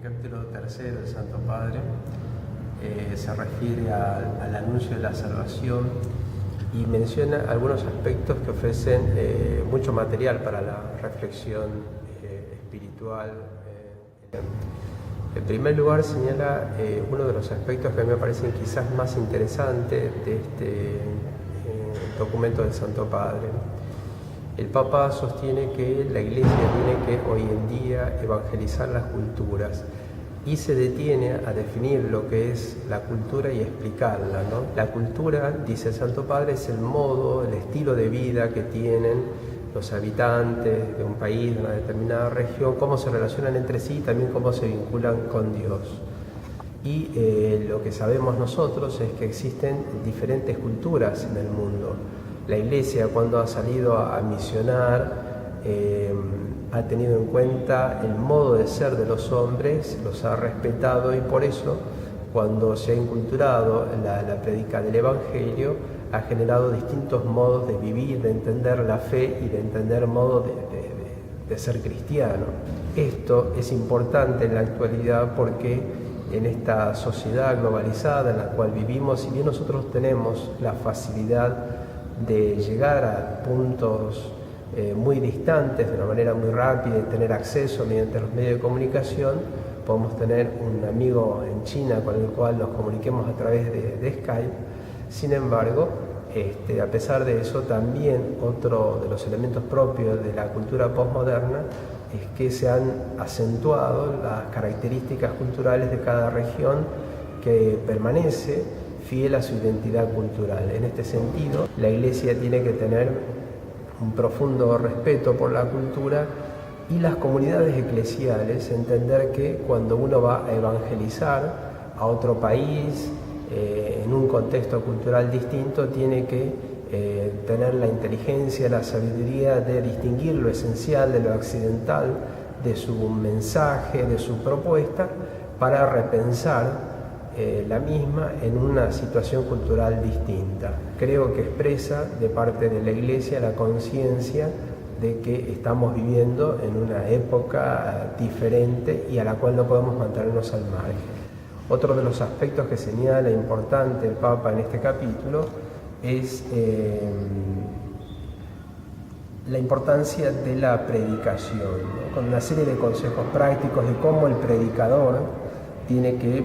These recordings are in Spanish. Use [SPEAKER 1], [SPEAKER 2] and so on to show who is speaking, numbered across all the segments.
[SPEAKER 1] capítulo tercero del Santo Padre se refiere al anuncio de la salvación y menciona algunos aspectos que ofrecen mucho material para la reflexión espiritual. En primer lugar, señala uno de los aspectos que a mí me parecen quizás más interesantes de este documento del Santo Padre. El Papa sostiene que la Iglesia tiene que hoy en día evangelizar las culturas y se detiene a definir lo que es la cultura y explicarla, ¿no? La cultura, dice el Santo Padre, es el modo, el estilo de vida que tienen los habitantes de un país, de una determinada región, cómo se relacionan entre sí y también cómo se vinculan con Dios. Y lo que sabemos nosotros es que existen diferentes culturas en el mundo. La Iglesia, cuando ha salido a misionar, ha tenido en cuenta el modo de ser de los hombres, los ha respetado y por eso, cuando se ha inculturado la prédica del Evangelio, ha generado distintos modos de vivir, de entender la fe y de entender modo de ser cristiano. Esto es importante en la actualidad porque en esta sociedad globalizada en la cual vivimos, si bien nosotros tenemos la facilidad de llegar a puntos muy distantes de una manera muy rápida y tener acceso mediante los medios de comunicación, podemos tener un amigo en China con el cual nos comuniquemos a través de Skype. Sin embargo, a pesar de eso, también otro de los elementos propios de la cultura postmoderna es que se han acentuado las características culturales de cada región que permanece fiel a su identidad cultural. En este sentido, la Iglesia tiene que tener un profundo respeto por la cultura y las comunidades eclesiales, entender que cuando uno va a evangelizar a otro país, en un contexto cultural distinto, tiene que tener la inteligencia, la sabiduría de distinguir lo esencial de lo accidental, de su mensaje, de su propuesta, para repensar la misma en una situación cultural distinta. Creo que expresa de parte de la Iglesia la conciencia de que estamos viviendo en una época diferente y a la cual no podemos mantenernos al margen. Otro de los aspectos que señala importante el Papa en este capítulo es la importancia de la predicación, ¿no? Con una serie de consejos prácticos de cómo el predicador tiene que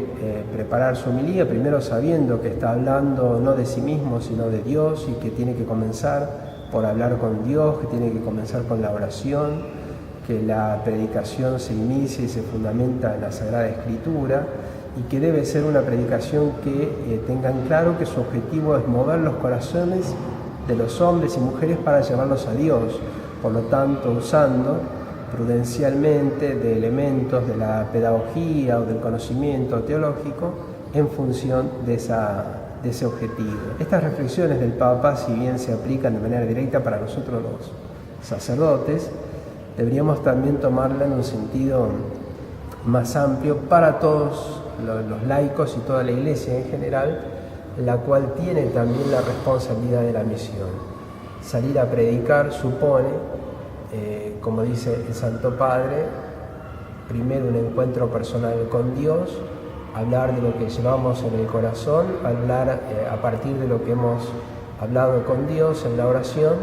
[SPEAKER 1] preparar su homilía, primero sabiendo que está hablando no de sí mismo, sino de Dios, y que tiene que comenzar por hablar con Dios, que tiene que comenzar con la oración, que la predicación se inicia y se fundamenta en la Sagrada Escritura, y que debe ser una predicación que tengan claro que su objetivo es mover los corazones de los hombres y mujeres para llevarlos a Dios, por lo tanto usando prudencialmente de elementos de la pedagogía o del conocimiento teológico en función de ese objetivo. Estas reflexiones del Papa, si bien se aplican de manera directa para nosotros los sacerdotes, deberíamos también tomarla en un sentido más amplio para todos los laicos y toda la Iglesia en general, la cual tiene también la responsabilidad de la misión. Salir a predicar supone, como dice el Santo Padre, primero un encuentro personal con Dios, hablar de lo que llevamos en el corazón, hablar a partir de lo que hemos hablado con Dios en la oración,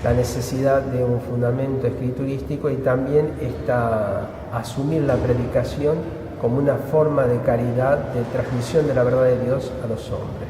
[SPEAKER 1] la necesidad de un fundamento escriturístico y también asumir la predicación como una forma de caridad, de transmisión de la verdad de Dios a los hombres.